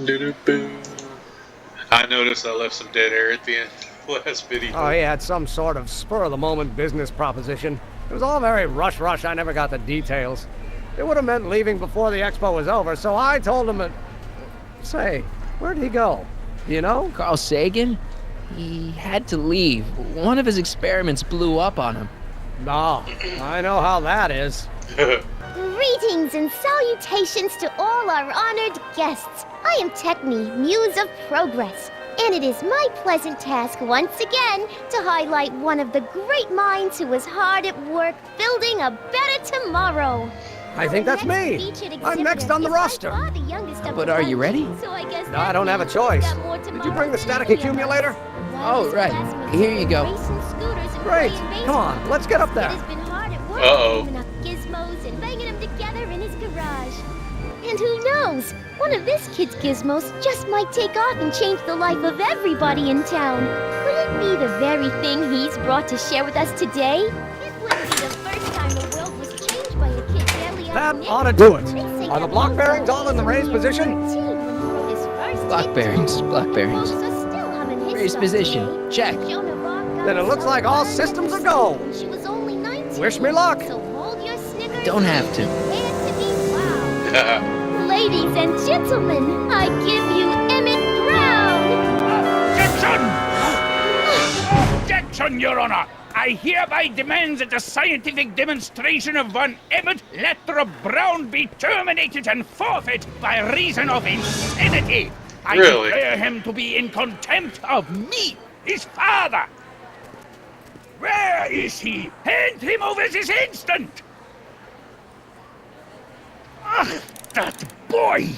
Doo-doo-boo. I noticed I left some dead air at the end of the last video. Oh, he had some sort of spur-of-the-moment business proposition. It was all very rush. I never got the details. It would have meant leaving before the expo was over, so I told him that... Say, where'd he go? Do you know? Carl Sagan? He had to leave. One of his experiments blew up on him. No, I know how that is. Greetings and salutations to all our honored guests. I am Techne, Muse of Progress, and it is my pleasant task once again to highlight one of the great minds who was hard at work building a better tomorrow. I think that's me. I'm next on the roster. But are you ready? No, I don't have a choice. Did you bring the static accumulator? Oh, right. Here you go. Great. Come on, let's get up there. Uh-oh. Gizmos and banging them together in his garage. And who knows? One of this kid's gizmos just might take off and change the life of everybody in town. Could it be the very thing he's brought to share with us today? It wouldn't be the first time the world was changed by a kid barely That out ought to do it. Are the block bearings all in the raised position? Block bearings. Raised position. Check. Then it looks like all systems are go. She was only 19. Wish me luck. So hold your Snickers. Don't have to. And to be wow. Ladies and gentlemen, I give you Emmett Brown. Objection! Objection, Your Honor! I hereby demand that the scientific demonstration of one Emmett Lathrop Brown be terminated and forfeit by reason of insanity. I Really? declare him to be in contempt of me, his father. Where is he? Hand him over this instant! Ugh, that boy!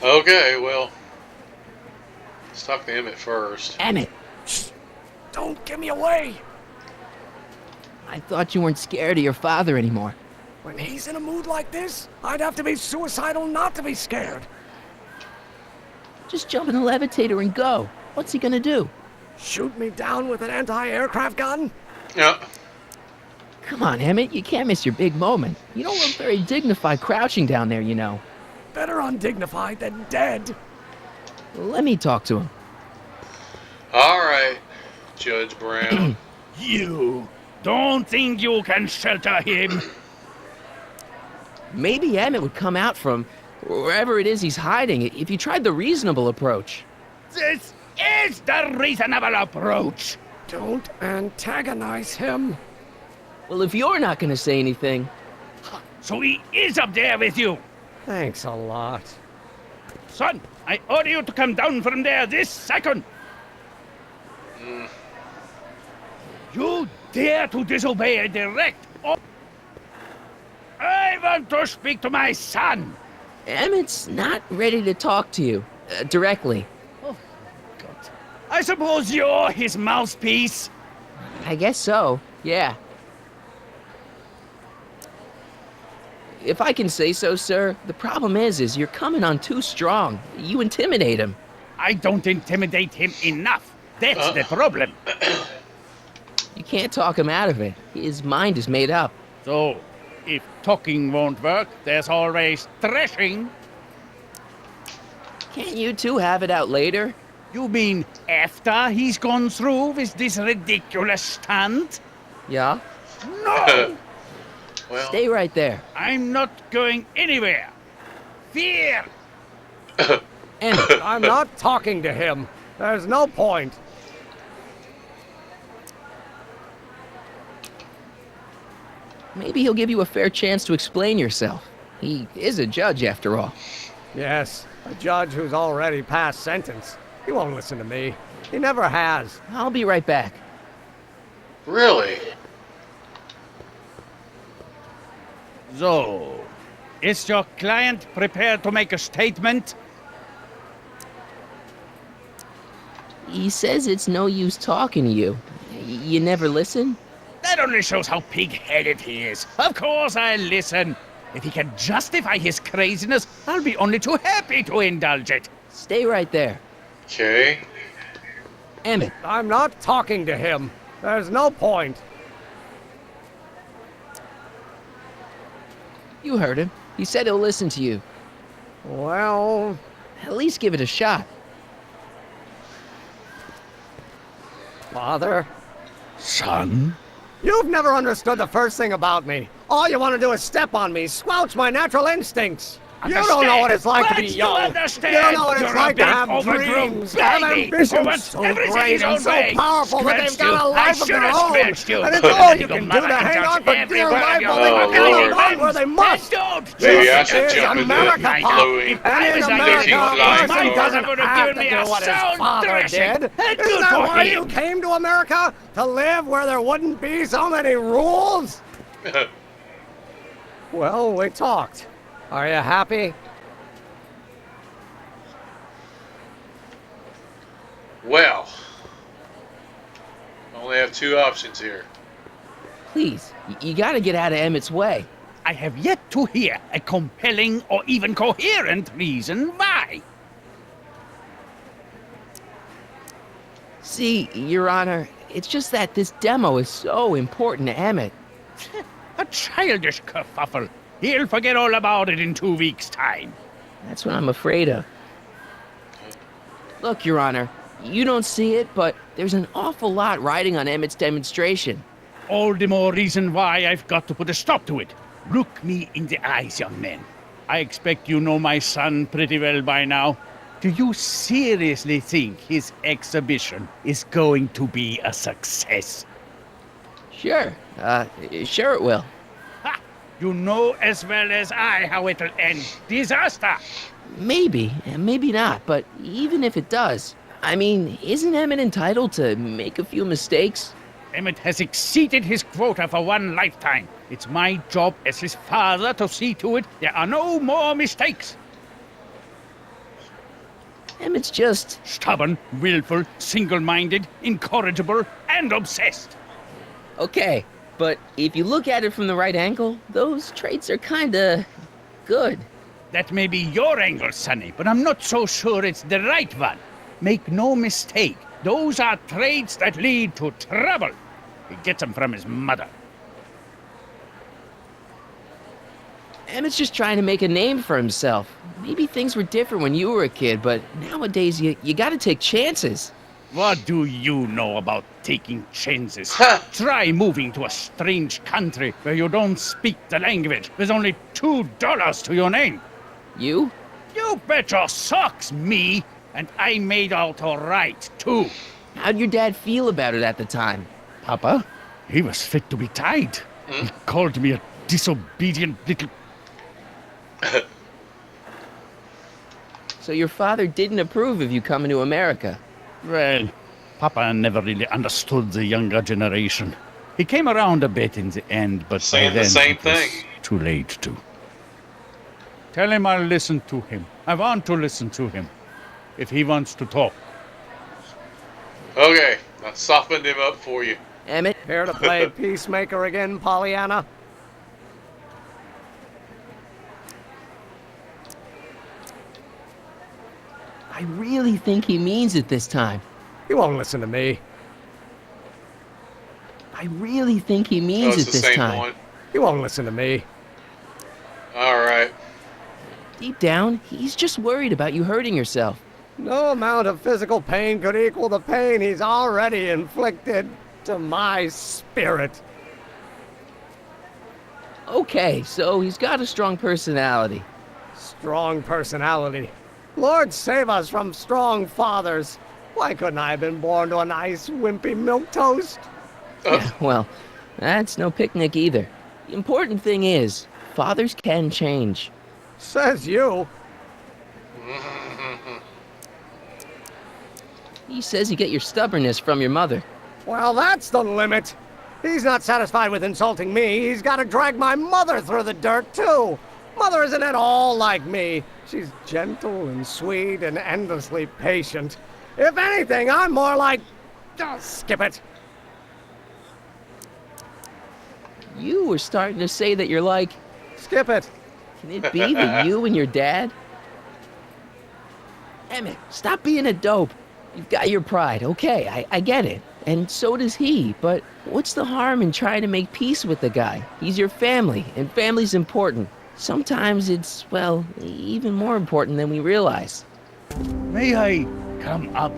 Okay, well, let's talk to Emmett first. Emmett, Don't give me away. I thought you weren't scared of your father anymore. When he's in a mood like this, I'd have to be suicidal not to be scared. Just jump in the levitator and go. What's he gonna do? Shoot me down with an anti-aircraft gun? Yeah. Come on, Emmett, you can't miss your big moment. You don't look very dignified crouching down there, you know. Better undignified than dead. Let me talk to him. All right, Judge Brown. You don't think you can shelter him? Maybe Emmett would come out from wherever it is he's hiding if you tried the reasonable approach. This is the reasonable approach. Don't antagonize him. Well, if you're not gonna say anything... So he is up there with you. Thanks a lot. Son, I order you to come down from there this second. You dare to disobey a direct order? I want to speak to my son. Emmett's not ready to talk to you, directly. Oh, God. I suppose you're his mouthpiece. I guess so, yeah. If I can say so, sir, the problem is you're coming on too strong. You intimidate him. I don't intimidate him enough. That's the problem. You can't talk him out of it. His mind is made up. So, if talking won't work, there's always threshing. Can't you two have it out later? You mean after he's gone through with this ridiculous stunt? Yeah? No! Well, Stay right there. I'm not going anywhere. Fear! Emmett, I'm not talking to him. There's no point. maybe he'll give you a fair chance to explain yourself. He is a judge, after all. Yes, a judge who's already passed sentence. He won't listen to me. He never has. I'll be right back. really? So, is your client prepared to make a statement? He says it's no use talking to you. You never listen? That only shows how pig-headed he is. Of course I'll listen. If he can justify his craziness, I'll be only too happy to indulge it. Stay right there. Okay. Emmett, I'm not talking to him. There's no point. You heard him. He said he'll listen to you. Well, At least give it a shot. Father, Son? you've never understood the first thing about me. All you want to do is step on me, squelch my natural instincts. You don't know what it's like to be young. You don't know what it's like to have dreams, to have ambitions so great and so powerful that they've got a life of their own. And it's all you can do to hang on for dear life while they kill along where they must. Maybe I This should is jump into America, that Pop. glowing And in America, a life person form. doesn't have to do what his father did. Isn't that why you came to America? To live where there wouldn't be so many rules? Well, we talked. Are you happy? Well, I only have two options here. Please, you gotta get out of Emmett's way. I have yet to hear a compelling or even coherent reason why. See, Your Honor, it's just that this demo is so important to Emmett. A childish kerfuffle. He'll forget all about it in 2 weeks' time. That's what I'm afraid of. Look, Your Honor, you don't see it, but there's an awful lot riding on Emmett's demonstration. All the more reason why I've got to put a stop to it. Look me in the eyes, young man. I expect you know my son pretty well by now. Do you seriously think his exhibition is going to be a success? Sure, sure it will. Ha! You know as well as I how it'll end. Disaster! Maybe, and maybe not, but even if it does, I mean, isn't Emmett entitled to make a few mistakes? Emmett has exceeded his quota for one lifetime. It's my job as his father to see to it there are no more mistakes. Emmett's just... Stubborn, willful, single-minded, incorrigible, and obsessed. Okay, but if you look at it from the right angle, those traits are kinda... good. That may be your angle, Sonny, but I'm not so sure it's the right one. Make no mistake, those are traits that lead to trouble. He gets them from his mother. Emmett's just trying to make a name for himself. Maybe things were different when you were a kid, but nowadays you gotta take chances. What do you know about taking chances? Ha! Try moving to a strange country where you don't speak the language. There's only $2 to your name. You? You bet your socks, me. And I made out all right, too. How'd your dad feel about it at the time? Papa? He was fit to be tied. He called me a disobedient little... So your father didn't approve of you coming to America? Well, Papa never really understood the younger generation. He came around a bit in the end, but Saying by the then same it was thing. too late to. Tell him I'll listen to him. I want to listen to him. If he wants to talk. Okay, I softened him up for you. Emmett? Here to play peacemaker again, Pollyanna? I really think he means it this time. He won't listen to me. I really think he Oh, means it's it the this same time. one. He won't listen to me. All right. Deep down, he's just worried about you hurting yourself. No amount of physical pain could equal the pain he's already inflicted to my spirit. Okay, so he's got a strong personality. Strong personality. Lord save us from strong fathers. Why couldn't I have been born to a nice, wimpy milquetoast? Yeah, well, that's no picnic either. The important thing is, fathers can change. Says you. He says you get your stubbornness from your mother. Well, that's the limit. He's not satisfied with insulting me. He's got to drag my mother through the dirt, too. Mother isn't at all like me. She's gentle and sweet and endlessly patient. If anything, I'm more like... Oh, skip it. You were starting to say that you're like, Skip it. can it be that you and your dad? Emmett, stop being a dope. You've got your pride, okay, I get it. And so does he, but what's the harm in trying to make peace with the guy? He's your family, and family's important. Sometimes it's, well, even more important than we realize. May I come up?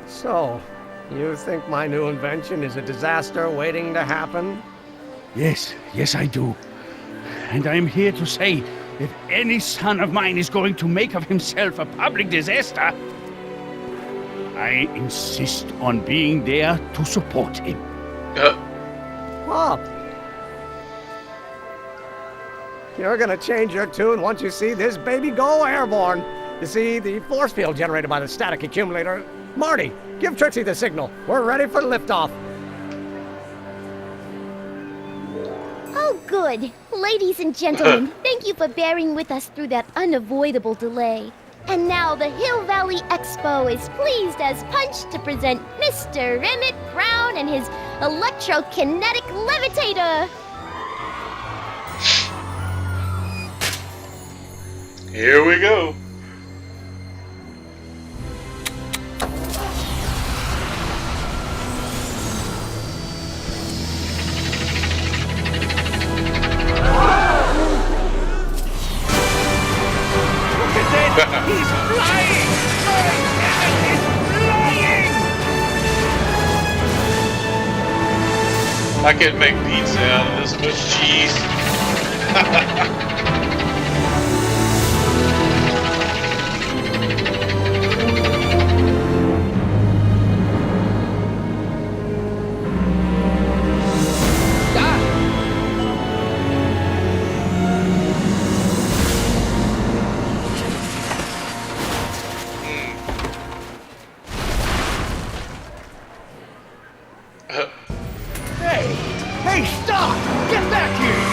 So, you think my new invention is a disaster waiting to happen? Yes, I do. And I'm here to say, if any son of mine is going to make of himself a public disaster, I insist on being there to support him. Pop! You're gonna change your tune once you see this baby go airborne. You see, the force field generated by the static accumulator. Marty, give Trixie the signal. We're ready for liftoff. Oh, good. Ladies and gentlemen, thank you for bearing with us through that unavoidable delay. And now the Hill Valley Expo is pleased as punch to present Mr. Emmett Brown and his electrokinetic levitator. Here we go. He's flying! He's flying! I could make pizza out of this much cheese. Hey, stop! Get back here!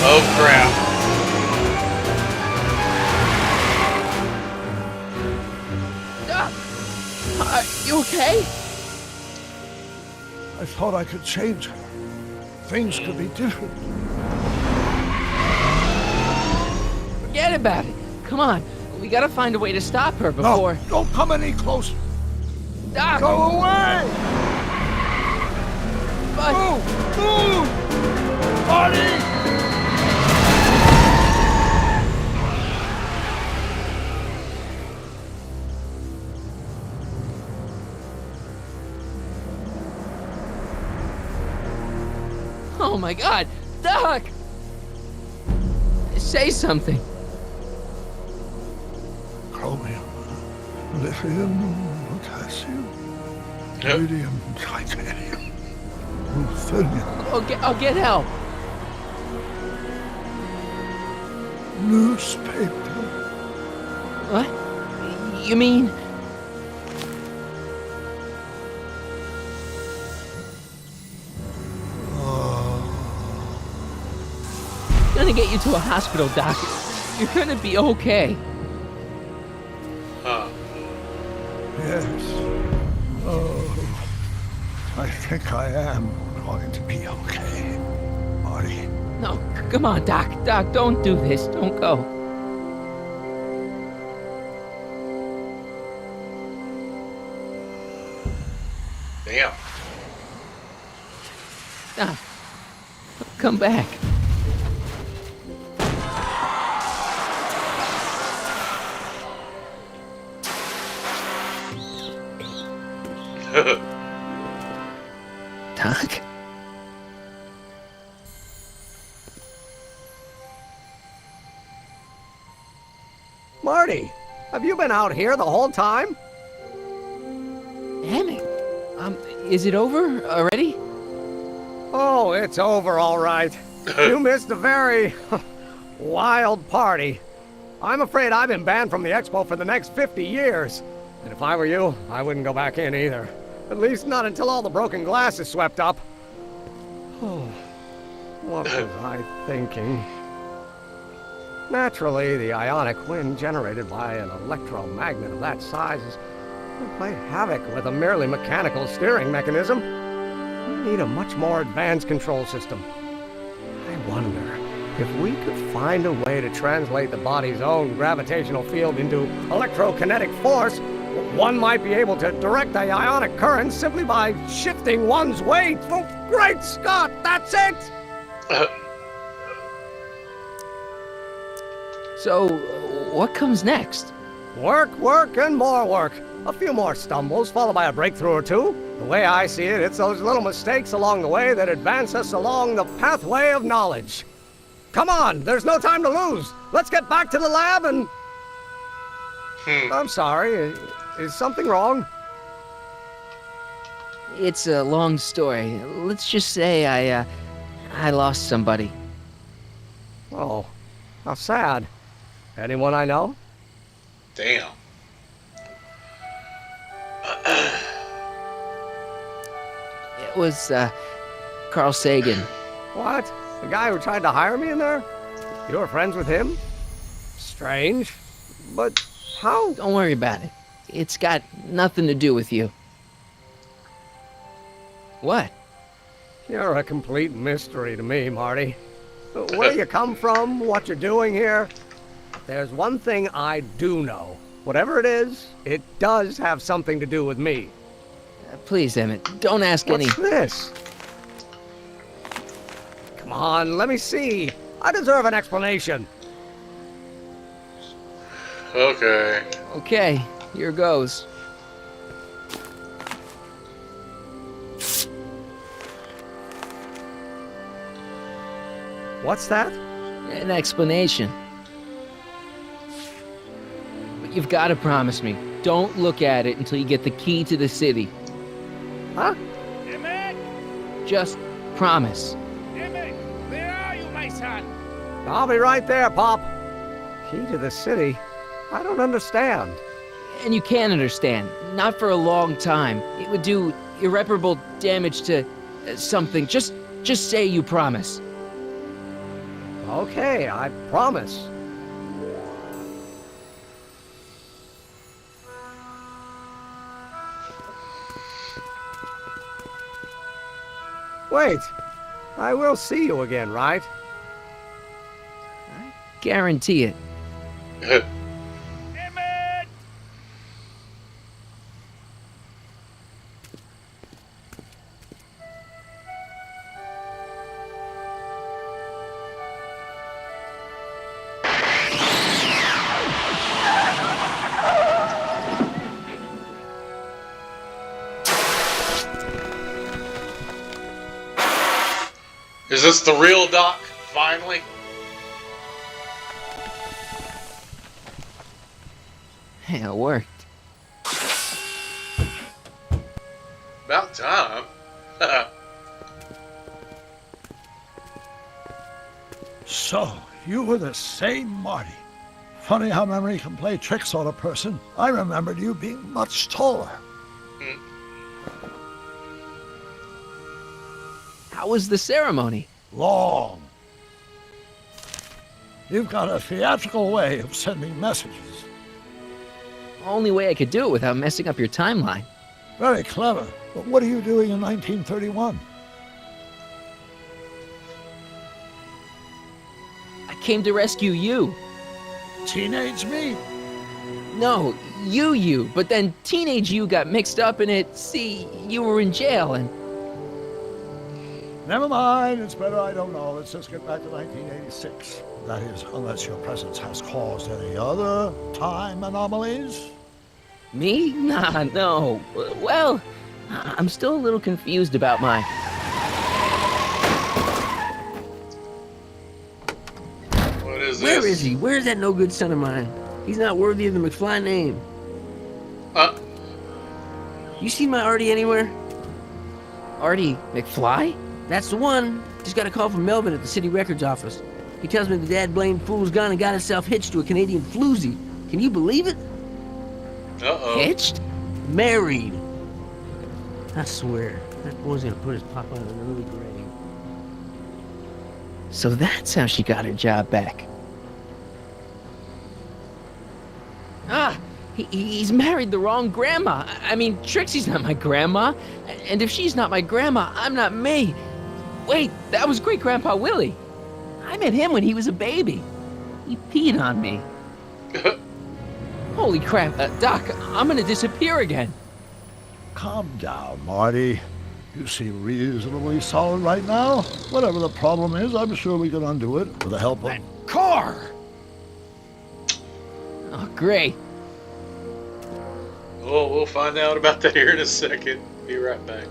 Oh crap. Are you okay? I thought I could change her. Things could be different. Forget about it. Come on. We gotta find a way to stop her No, before... don't come any closer. Doc! Go away! But... Move! Move! Marty! Oh my God! Doc! Say something. Chromium, lithium, potassium, iridium, titanium, ruthenium, I'll get help. newspaper. What? You mean... Gonna get you to a hospital, Doc. You're gonna be okay. Huh. Yes. Oh, I think I am going to be okay, Marty. No, come on, Doc. Doc, don't do this. Don't go. Damn. Doc, come back. Doc? Marty, have you been out here the whole time? Emmett? Is it over already? Oh, it's over all right. You missed a very wild party. I'm afraid I've been banned from the expo for the next 50 years. And if I were you, I wouldn't go back in either. At least not until all the broken glass is swept up. Oh, what was I thinking? Naturally, the ionic wind generated by an electromagnet of that size is going to play havoc with a merely mechanical steering mechanism. We need a much more advanced control system. I wonder if we could find a way to translate the body's own gravitational field into electrokinetic force One might be able to direct the ionic current simply by shifting one's weight. Oh, great Scott, that's it! So, what comes next? Work, work, and more work. A few more stumbles, followed by a breakthrough or two. The way I see it, it's those little mistakes along the way that advance us along the pathway of knowledge. Come on, there's no time to lose. Let's get back to the lab and... I'm sorry, is something wrong? It's a long story. Let's just say I lost somebody. Oh, how sad. Anyone I know? Damn. It was, Carl Sagan. What? The guy who tried to hire me in there? You were friends with him? Strange. But how? Don't worry about it. It's got nothing to do with you. What? You're a complete mystery to me, Marty. Where you come from, what you're doing here. There's one thing I do know. Whatever it is, it does have something to do with me. Please, Emmett, don't ask any... What's this? Come on, let me see. I deserve an explanation. Okay. Okay, here goes. What's that? An explanation. But you've got to promise me, don't look at it until you get the key to the city. Huh? Emmett! Just promise. Emmett! Where are you, my son? I'll be right there, Pop. Key to the city? I don't understand. And you can understand. Not for a long time. It would do irreparable damage to something. Just say you promise. Okay, I promise. Wait, I will see you again, right? I guarantee it. Emmett! Is this the real Doc, finally? Hey, it worked. About time. So, you were the same Marty. Funny how memory can play tricks on a person. I remembered you being much taller. How was the ceremony? Long. You've got a theatrical way of sending messages. Only way I could do it without messing up your timeline. Very clever. But what are you doing in 1931? I came to rescue you. Teenage me? No, you. But then teenage you got mixed up in it. See, you were in jail and... Never mind, it's better I don't know. Let's just get back to 1986. That is, unless your presence has caused any other time anomalies. Me? Nah, no. Well, I'm still a little confused about my... What is this? Where is he? Where's that no good son of mine? He's not worthy of the McFly name. You seen my Artie anywhere? Artie McFly? That's the one. Just got a call from Melvin at the city records office. He tells me the dad blamed fool's gone and got himself hitched to a Canadian floozy. Can you believe it? Uh-oh. Hitched? Married. I swear, that boy's gonna put his papa in an early grave. So that's how she got her job back. Ah! He's married the wrong grandma. I mean, Trixie's not my grandma. And if she's not my grandma, I'm not me. Wait, that was great-grandpa Willie. I met him when he was a baby. He peed on me. Holy crap, Doc, I'm gonna disappear again. Calm down, Marty. You seem reasonably solid right now. Whatever the problem is, I'm sure we can undo it with the help of... That car! Oh, great. Oh, we'll find out about that here in a second. Be right back.